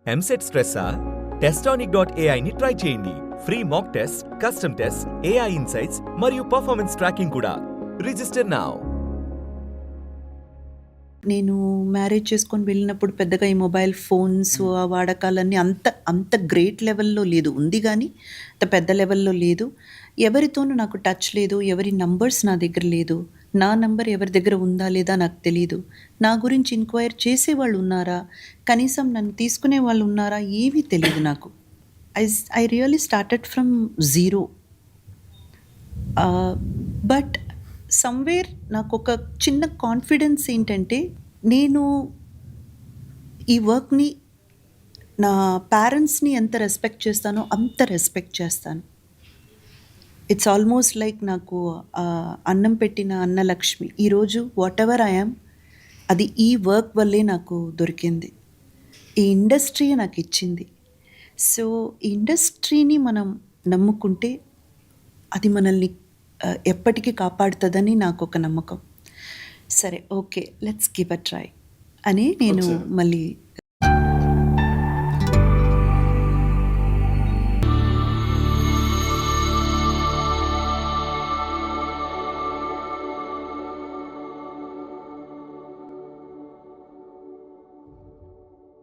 EAMCET స్ట్రెస్సా? Testonic.ai ని try చేయండి. Free mock test, custom test, AI insights మరియు పర్ఫార్మెన్స్ ట్రాకింగ్ కూడా. Register now. నేను మ్యారేజ్ చేసుకొని వెళ్ళినప్పుడు పెద్దగా ఈ మొబైల్ ఫోన్స్ ఆ వాడకాలన్నీ అంత గ్రేట్ లెవెల్‌లో లేదు. ఉంది గానీ, అంత పెద్ద లెవెల్‌లో లేదు. ఎవరితోనూ నాకు టచ్ లేదు. ఎవరి నంబర్స్ నా దగ్గర లేదు. నా నంబర్ ఎవరి దగ్గర ఉందా లేదా నాకు తెలీదు. నా గురించి ఎంక్వైర్ చేసేవాళ్ళు ఉన్నారా? కనీసం నన్ను తీసుకునే వాళ్ళు ఉన్నారా? ఏమీ తెలీదు నాకు. I really started from zero. But somewhere నాకొక చిన్న కాన్ఫిడెన్స్ ఏంటంటే, నేను ఈ వర్క్‌ని నా పేరెంట్స్‌ని ఎంత రెస్పెక్ట్ చేస్తానో అంత రెస్పెక్ట్ చేస్తాను. ఇట్స్ ఆల్మోస్ట్ లైక్ నాకు అన్నం పెట్టిన అన్నలక్ష్మి. ఈరోజు వాటెవర్ ఐ యామ్ అది ఈ వర్క్ వల్లే నాకు దొరికింది. ఈ ఇండస్ట్రీయే నాకిచ్చింది. సో, ఈ ఇండస్ట్రీని మనం నమ్ముకుంటే అది మనల్ని ఎప్పటికీ కాపాడుతుందని నాకొక నమ్మకం. సరే okay. Let's give a try అని నేను మళ్ళీ